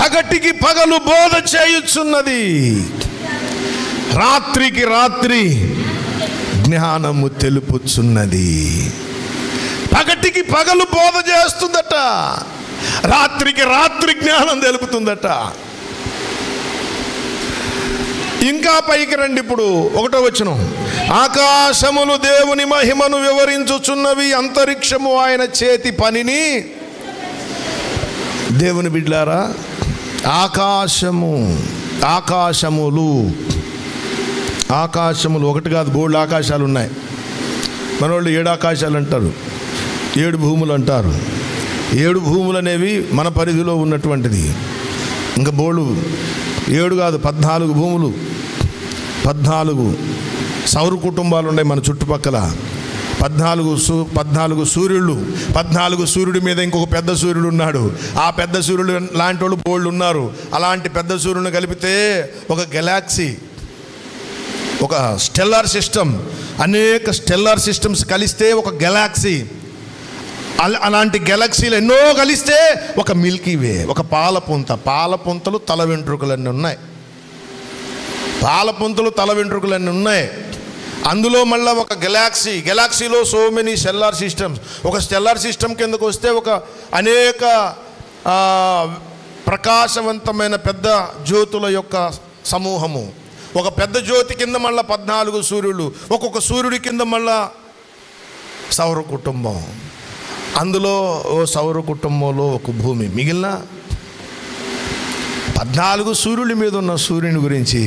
పగటికి పగలు బోధ చేయుచున్నది, రాత్రికి రాత్రి జ్ఞానము తెలుపుచున్నది. పగటికి పగలు బోధ చేస్తుందట, రాత్రికి రాత్రి జ్ఞానం తెలుపుతుందట. ఇంకా పైకి రండి. ఇప్పుడు 1వ వచనం, ఆకాశములు దేవుని మహిమను వివరించుచున్నవి, అంతరిక్షము ఆయన చేతి పనిని. దేవుని బిడ్డలారా, ఆకాశములు ఒకటి కాదు, బోల్డ్ ఆకాశాలు ఉన్నాయి. మనోళ్ళు 7 ఆకాశాలు అంటారు, 7 భూములు అంటారు. 7 భూములు అనేవి మన పరిధిలో ఉన్నటువంటిది. ఇంకా బోళ్ళు 7 కాదు, 14 భూములు, 14 సౌర కుటుంబాలు ఉన్నాయి మన చుట్టుపక్కల. 14 సూర్యుళ్ళు, 14 సూర్యుడి మీద ఇంకొక పెద్ద సూర్యుడు ఉన్నాడు. ఆ పెద్ద సూర్యుడు లాంటి వాళ్ళు బోళ్ళు ఉన్నారు. అలాంటి పెద్ద సూర్యుడిని కలిపితే ఒక గెలాక్సీ, ఒక స్టెల్లార్ సిస్టమ్, అనేక స్టెల్లార్ సిస్టమ్స్ కలిస్తే ఒక గెలాక్సీ. అలాంటి గెలాక్సీలు ఎన్నో కలిస్తే ఒక మిల్కీ వే, ఒక పాలపుంతలు తల వెంట్రుకలన్నీ ఉన్నాయి. అందులో మళ్ళీ ఒక గెలాక్సీలో సో మెనీ స్టెల్లార్ సిస్టమ్స్. ఒక స్టెల్లార్ సిస్టమ్ కిందకు వస్తే ఒక అనేక ప్రకాశవంతమైన పెద్ద జ్యోతుల యొక్క సమూహము. ఒక పెద్ద జ్యోతి కింద మళ్ళీ 14 సూర్యులు, ఒక్కొక్క సూర్యుడి కింద మళ్ళా సౌర కుటుంబం. అందులో ఓ సౌర కుటుంబంలో ఒక భూమి. మిగిలిన 14 సూర్యుడి మీద ఉన్న సూర్యుని గురించి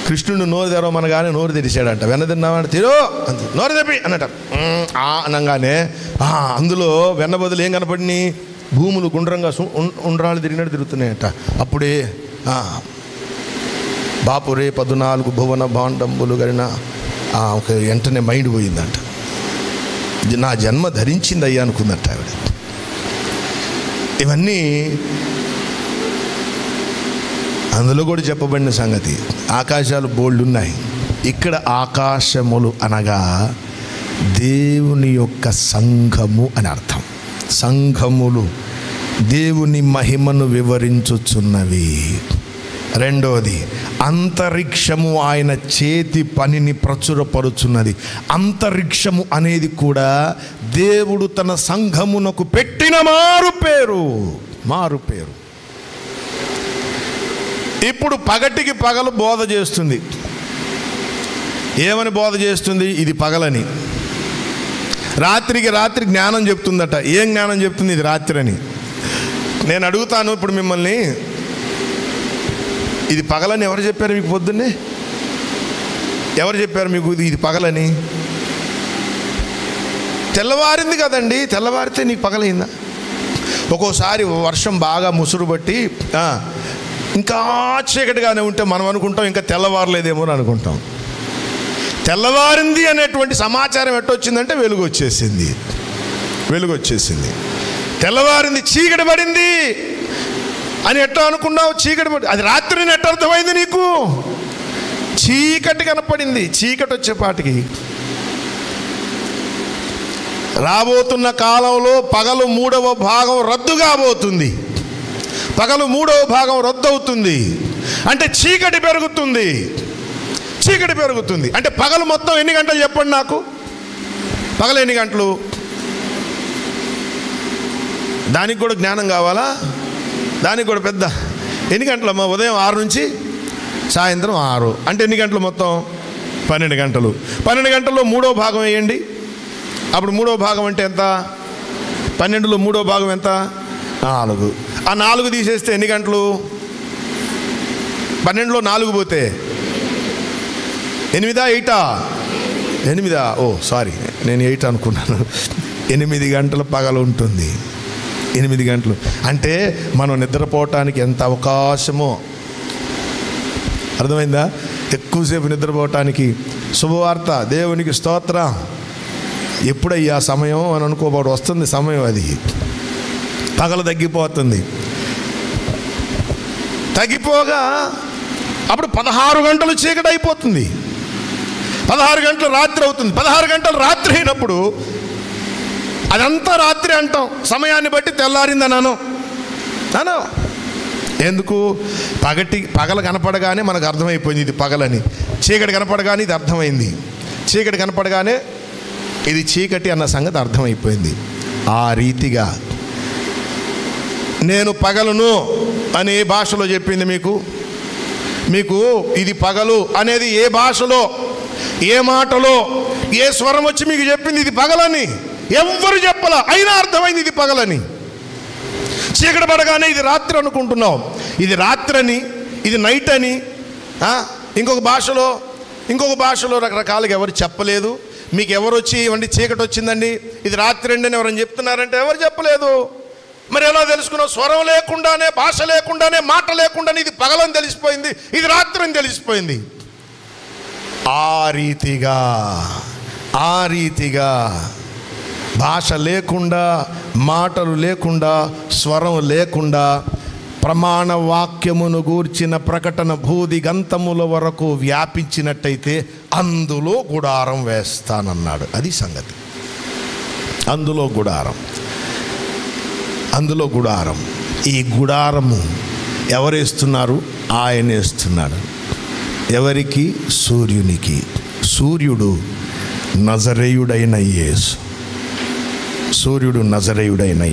కృష్ణుడు నోరు తెరవమనగానే నోరు తెరిచాడంట. వెన్న తిన్నామంటే తిరో అంత నోరు తెప్పి అన్నట అనగానే అందులో వెన్న బదులు ఏం కనపడినాయి? భూములు గుండ్రంగా ఉండ్రాలు తిరిగినట్టు తిరుగుతున్నాయట. అప్పుడే బాపురే 14 భువన భాండంబులు గరిన ఒక వెంటనే మైండ్ పోయిందంట. నా జన్మ ధరించింది అయ్యా అనుకుందంట ఆవిడ. ఇవన్నీ అందులో కూడా చెప్పబడిన సంగతి. ఆకాశాలు బోల్డ్ ఉన్నాయి. ఇక్కడ ఆకాశములు అనగా దేవుని యొక్క సంఘము అని అర్థం. సంఘములు దేవుని మహిమను వివరించుచున్నవి. రెండోది, అంతరిక్షము ఆయన చేతి పనిని ప్రచురపరుచున్నది. అంతరిక్షము అనేది కూడా దేవుడు తన సంఘమునకు పెట్టిన మారు పేరు. ఇప్పుడు పగటికి పగలు బోధ చేస్తుంది. ఏమని బోధ చేస్తుంది? ఇది పగలని. రాత్రికి రాత్రి జ్ఞానం చెప్తుందట. ఏం జ్ఞానం చెప్తుంది? ఇది రాత్రి అని. నేను అడుగుతాను ఇప్పుడు మిమ్మల్ని, ఇది పగలని ఎవరు చెప్పారు మీకు? పొద్దున్నే ఎవరు చెప్పారు మీకు ఇది పగలని? తెల్లవారింది కదండి. తెల్లవారితే నీకు పగలైందా? ఒక్కోసారి వర్షం బాగా ముసురు బట్టి ఇంకా చీకటిగానే ఉంటే మనం అనుకుంటాం ఇంకా తెల్లవారలేదేమో అని అనుకుంటాం. తెల్లవారింది అనేటువంటి సమాచారం ఎట్టొచ్చిందంటే వెలుగు వచ్చేసింది. తెల్లవారింది, చీకటి పడింది అని ఎట్టో అనుకున్నావు. చీకటి పడి అది రాత్రిని ఎట్ట అర్థమైంది నీకు? చీకటి కనపడింది. చీకటి వచ్చేపాటికి రాబోతున్న కాలంలో పగలు 3వ భాగం రద్దు కాబోతుంది. పగలు 3వ భాగం రద్దు అవుతుంది. అంటే చీకటి పెరుగుతుంది. అంటే పగలు మొత్తం ఎన్ని గంటలు చెప్పండి నాకు? పగలు ఎన్ని గంటలు? దానికి కూడా జ్ఞానం కావాలా? దానికి కూడా పెద్ద ఎన్ని గంటలమ్మా? ఉదయం 6 నుంచి సాయంత్రం 6 అంటే ఎన్ని గంటలు మొత్తం? 12 గంటలు. 12 గంటల్లో 3వ భాగం వేయండి. అప్పుడు 3వ భాగం అంటే ఎంత? 12లో 3వ భాగం ఎంత? 4. ఆ 4 తీసేస్తే ఎన్ని గంటలు? 12లో 4 పోతే 8 8 8. ఓ సారీ, నేను 8 అనుకున్నాను. 8 గంటల పగలు ఉంటుంది. 8 గంటలు అంటే మనం నిద్రపోవటానికి ఎంత అవకాశమో అర్థమైందా? ఎక్కువసేపు నిద్రపోవటానికి. శుభవార్త, దేవునికి స్తోత్రం. ఎప్పుడయ్యా సమయం అని అనుకోబోడు, వస్తుంది సమయం. అది పగలు తగ్గిపోతుంది. తగ్గిపోగా అప్పుడు 16 గంటలు చీకటి అయిపోతుంది. 16 గంటలు రాత్రి అవుతుంది. 16 గంటలు రాత్రి అయినప్పుడు అదంతా రాత్రి అంటాం. సమయాన్ని బట్టి తెల్లారిందని అనం. ఎందుకు? పగలు కనపడగానే మనకు అర్థమైపోయింది ఇది పగలని. చీకటి కనపడగానే ఇది అర్థమైంది. చీకటి కనపడగానే ఇది చీకటి అన్న సంగతి అర్థమైపోయింది. ఆ రీతిగా నేను పగలును అని ఏ భాషలో చెప్పింది మీకు ఇది పగలు అనేది ఏ భాషలో, ఏ మాటలో, ఏ స్వరం వచ్చి మీకు చెప్పింది ఇది పగలని? ఎవ్వరు చెప్పలా, అయినా అర్థమైంది ఇది పగలని. చీకటి పడగానే ఇది రాత్రి అనుకుంటున్నాం. ఇది రాత్రి అని, ఇది నైట్ అని ఇంకొక భాషలో రకరకాలుగా ఎవరు చెప్పలేదు. మీకు ఎవరు వచ్చి ఇవ్వండి చీకటి వచ్చిందండి ఇది రాత్రి అండి అని ఎవరైనా చెప్తున్నారంటే ఎవరు చెప్పలేదు. మరి ఎలా తెలుసుకున్నావు? స్వరం లేకుండానే, భాష లేకుండానే, మాట లేకుండానే ఇది పగలని తెలిసిపోయింది, ఇది రాత్రి అని తెలిసిపోయింది. ఆ రీతిగా భాష లేకుండా, మాటలు లేకుండా, స్వరం లేకుండా ప్రమాణ వాక్యమును గూర్చిన ప్రకటన భూదిగంతముల వరకు వ్యాపించినట్టయితే అందులో గుడారం వేస్తానన్నాడు. అది సంగతి. అందులో గుడారం. ఈ గుడారము ఎవరేస్తున్నారు? ఆయన వేస్తున్నాడు. ఎవరికి? సూర్యునికి. సూర్యుడు నజరేయుడైన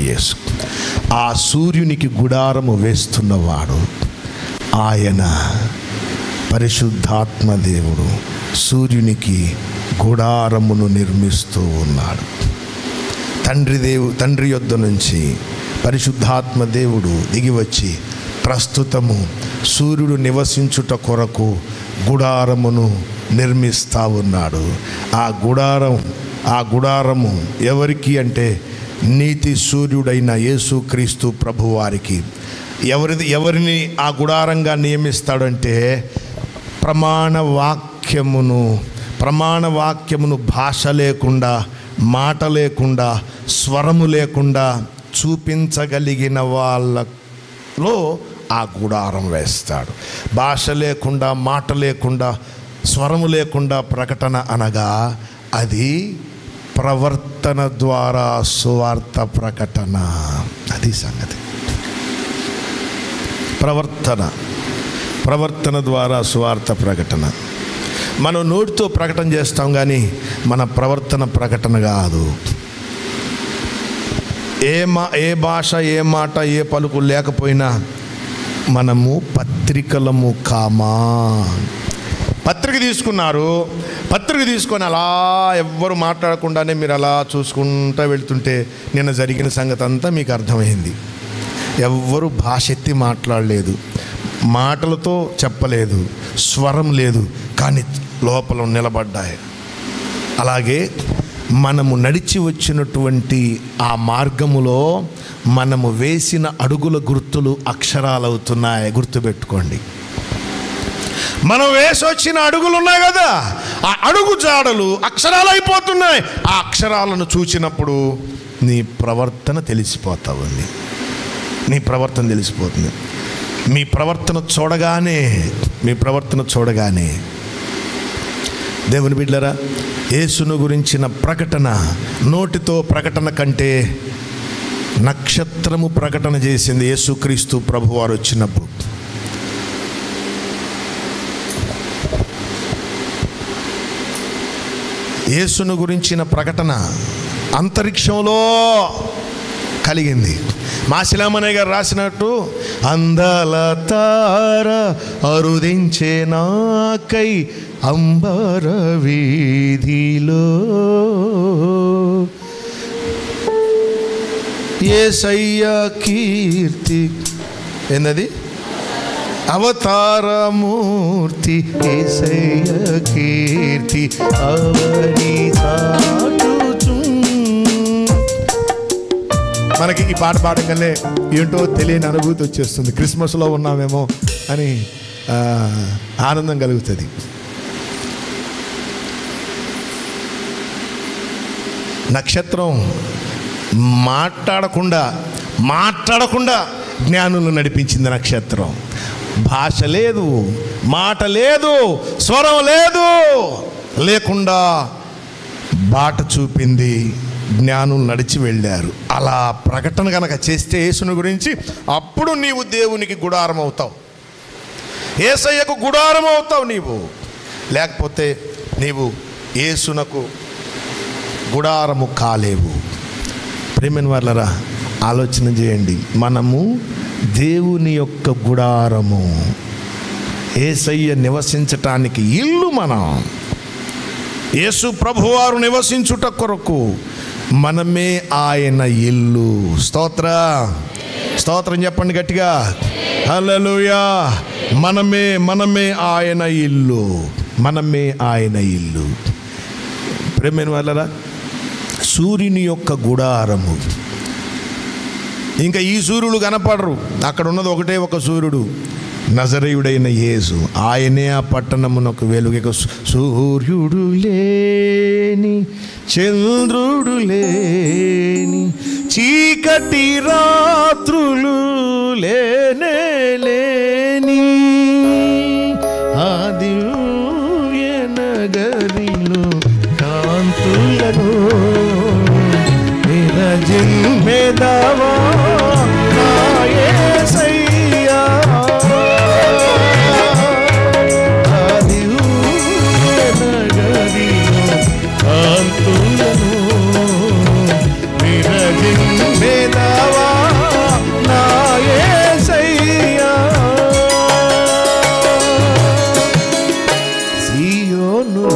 యేసు. ఆ సూర్యునికి గుడారము వేస్తున్నవాడు ఆయన. పరిశుద్ధాత్మ దేవుడు సూర్యునికి గుడారమును నిర్మిస్తూ ఉన్నాడు. తండ్రి యొద్ద నుంచి పరిశుద్ధాత్మ దేవుడు దిగివచ్చి ప్రస్తుతము సూర్యుడు నివసించుట కొరకు గుడారమును నిర్మిస్తూ ఉన్నాడు. ఆ గుడారము ఎవరికి అంటే నీతి సూర్యుడైన యేసుక్రీస్తు ప్రభువారికి. ఎవరిని ఆ గుడారంగా నియమిస్తాడంటే ప్రమాణ వాక్యమును భాష లేకుండా, మాట లేకుండా, స్వరము లేకుండా చూపించగలిగిన వాళ్ళలో ఆ గుడారం వేస్తాడు. భాష లేకుండా, మాట లేకుండా, స్వరము లేకుండా ప్రకటన అనగా అది ప్రవర్తన ద్వారా సువార్త ప్రకటన. అది సంగతి. ప్రవర్తన ద్వారా సువార్త ప్రకటన. మనం నోటితో ప్రకటన చేస్తాం కానీ మన ప్రవర్తన ప్రకటన కాదు. ఏ భాష, ఏ మాట, ఏ పలుకు లేకపోయినా మనము పత్రికలము కామా. పత్రిక తీసుకొని అలా ఎవ్వరు మాట్లాడకుండానే మీరు అలా చూసుకుంటూ వెళ్తుంటే నిన్న జరిగిన సంగతి అంతా మీకు అర్థమైంది. ఎవ్వరు భాష ఎత్తి మాట్లాడలేదు, మాటలతో చెప్పలేదు, స్వరం లేదు, కానీ లోపల నిలబడ్డాయి. అలాగే మనము నడిచి వచ్చినటువంటి ఆ మార్గములో మనము వేసిన అడుగుల గుర్తులు అక్షరాలవుతున్నాయి. గుర్తుపెట్టుకోండి. మనం వేసి వచ్చిన అడుగులు ఉన్నాయి కదా, ఆ అడుగు జాడలు అక్షరాలు అయిపోతున్నాయి. ఆ అక్షరాలను చూచినప్పుడు నీ ప్రవర్తన తెలిసిపోతుంది. మీ ప్రవర్తన చూడగానే దేవుని బిడ్డలారా, యేసును గురించిన ప్రకటన నోటితో ప్రకటన కంటే నక్షత్రము ప్రకటన చేసింది యేసుక్రీస్తు ప్రభువారు వచ్చినప్పుడు. యేసును గురించిన ప్రకటన అంతరిక్షంలో కలిగింది. మాసిలామణయ్య గారు రాసినట్టు, అందాల తార అరుదించే నాకై అంబర వీధిలో యేసయ్య కీర్తి ఏందది? అవతారమూర్తి యేసయ్య కీర్తి అవని చాటుచు. మనకి ఈ పాట పాడగానే ఏంటో తెలియని అనుభూతి వచ్చేస్తుంది. క్రిస్మస్లో ఉన్నామేమో అని ఆనందం కలుగుతుంది. నక్షత్రం మాట్లాడకుండా జ్ఞానులు నడిపించింది. నక్షత్రం భాష లేదు, మాట లేదు, స్వరం లేదు, లేకుండా బాట చూపింది. జ్ఞానులు నడిచి వెళ్ళారు. అలా ప్రకటన కనుక చేస్తే యేసుని గురించి, అప్పుడు నీవు దేవునికి గుడారం అవుతావు, యేసయ్యకు గుడారం అవుతావు నీవు. లేకపోతే నీవు యేసునకు గుడారము కాలేవు. ప్రేమైన వాళ్ళరా, ఆలోచన చేయండి. మనము దేవుని యొక్క గుడారము, యేసయ్య నివసించటానికి ఇల్లు. మనం యేసు ప్రభువారు నివసించుట కొరకు మనమే ఆయన ఇల్లు. స్తోత్రం చెప్పండి గట్టిగా, హల్లెలూయా. మనమే ఆయన ఇల్లు, మనమే ఆయన ఇల్లు. ప్రేమైన వాళ్ళరా, సూర్యుని యొక్క గుడారము. ఇంకా ఈ సూర్యుడు కనపడరు, అక్కడ ఉన్నది ఒకటే ఒక సూర్యుడు, నజరేయుడైన యేసు. ఆయనే ఆ పట్టణమునకు వెలుగు. సూర్యుడు లేని, చంద్రుడు లేని, చీకటి రాత్రులు లేనే లేని ఆ దివ్య నగరిలో కాంతులను విరజిమ్మెదవా నా యేసయ్యా. ఆ దివ్య నగరిలో కాంతులను విరజిమ్మెదవా నా యేసయ్యా. సియోనులో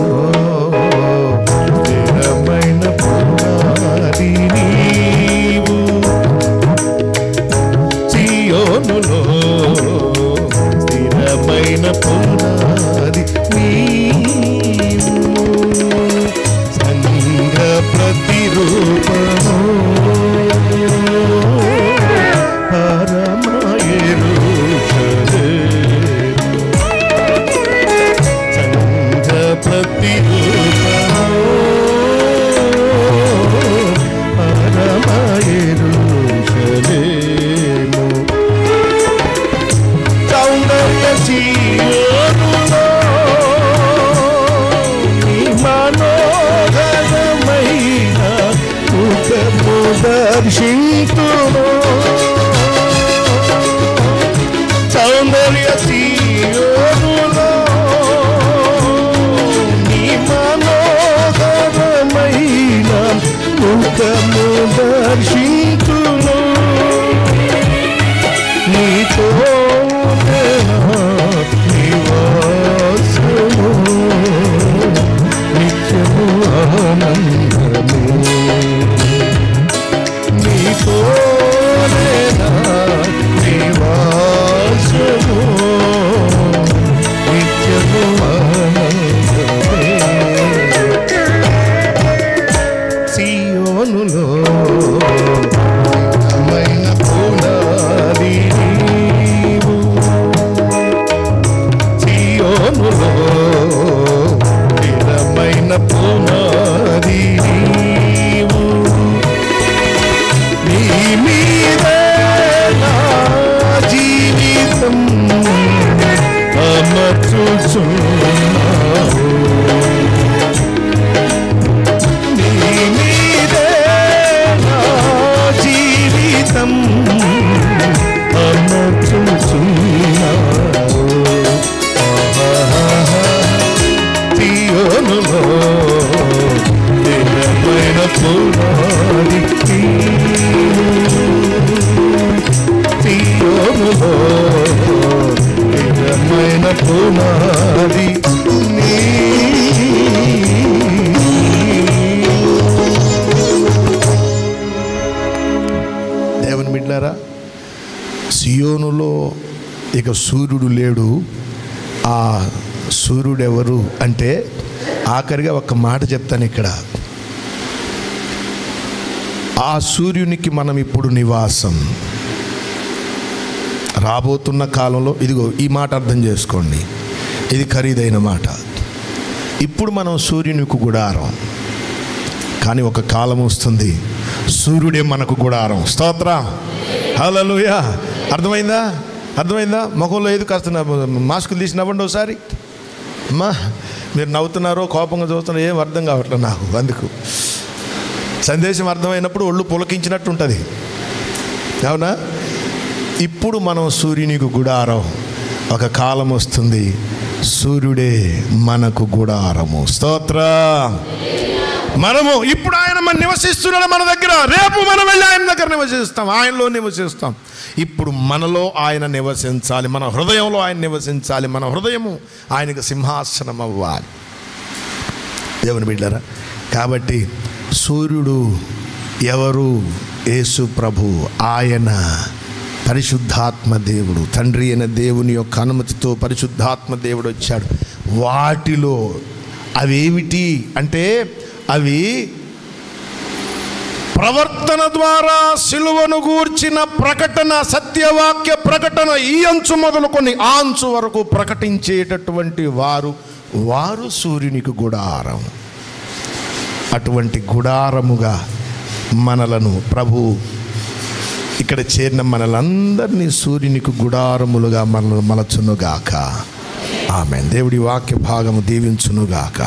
స్థిరమైన పునాది నీవు, సియోనులో స్థిరమైన పునాది నీవు, సంఘ ప్రతిరూపము పరమ యెరూషలేము, సంఘ ప్రతిరూపము పరమ యెరూషలేము. సౌందర్య సియోనులో నీ మనోహరమైన ముఖము దర్శింతును. సౌందర్య సియోనులో నీ మనోహరమైన ముఖము దర్శింతును. నీతో నివాసము నిత్యము ఆనందమే, నీతో నివాసము నిత్యము ఆనందమే. సియోనులో మైన పునాది నీవు, సియోనులో స్థిరమైన పునాది నీవు. నీ మీదే నా జీవితం అమర్చుచున్నావు, నీ మీదే నా జీవితం అమర్చుచున్నావు. సియోనులో స్థిరమైన పునాది నీవు, సియోనులో స్థిరమైన పునాది నీవు. ఇక సూర్యుడు లేడు. ఆ సూర్యుడు ఎవరు అంటే ఆఖరిగా ఒక మాట చెప్తాను ఇక్కడ. ఆ సూర్యునికి మనం ఇప్పుడు నివాసం. రాబోతున్న కాలంలో ఇదిగో ఈ మాట అర్థం చేసుకోండి, ఇది ఖరీదైన మాట. ఇప్పుడు మనం సూర్యునికి గుడారం, కానీ ఒక కాలం వస్తుంది సూర్యుడే మనకు గుడారం. స్తోత్రం, హల్లెలూయా. అర్థమైందా? ముఖంలో ఏది కాస్త మాస్కులు తీసి నవ్వండి ఒకసారి. అమ్మా మీరు నవ్వుతున్నారో కోపంగా చూస్తున్నారో ఏం అర్థం కావట్లేదు నాకు. అందుకు సందేశం అర్థమైనప్పుడు ఒళ్ళు పులకించినట్టు ఉంటుంది, అవునా? ఇప్పుడు మనం సూర్యునికి గుడారం. ఒక కాలం వస్తుంది సూర్యుడే మనకు గుడారము. స్తోత్రం. మనము ఇప్పుడు ఆయన మన నివసిస్తున్నాడు మన దగ్గర. రేపు మనం వెళ్ళి ఆయన దగ్గర నివసిస్తాం, ఆయనలో నివసిస్తాం. ఇప్పుడు మనలో ఆయన నివసించాలి, మన హృదయంలో ఆయన నివసించాలి. మన హృదయము ఆయనకు సింహాసనం అవ్వాలి. దేవుని బిడ్డలారా, కాబట్టి సూర్యుడు ఎవరు? యేసు ప్రభు. ఆయన పరిశుద్ధాత్మ దేవుడు. తండ్రి అయిన దేవుని యొక్క అనుమతితో పరిశుద్ధాత్మ దేవుడు వచ్చాడు. వాటిలో అవేమిటి అంటే అవి ప్రవర్తన ద్వారా సిలువను గూర్చిన ప్రకటన, సత్యవాక్య ప్రకటన. ఈ అంచు మొదలుకొని ఆ అంచు వరకు ప్రకటించేటటువంటి వారు సూర్యునికి గుడారం. అటువంటి గుడారముగా మనలను ప్రభు ఇక్కడ చేరిన మనలందరినీ సూర్యునికి గుడారములుగా మనల్ని మలచునుగాక. ఆమేన్. దేవుడి వాక్య భాగము దీవించునుగాక.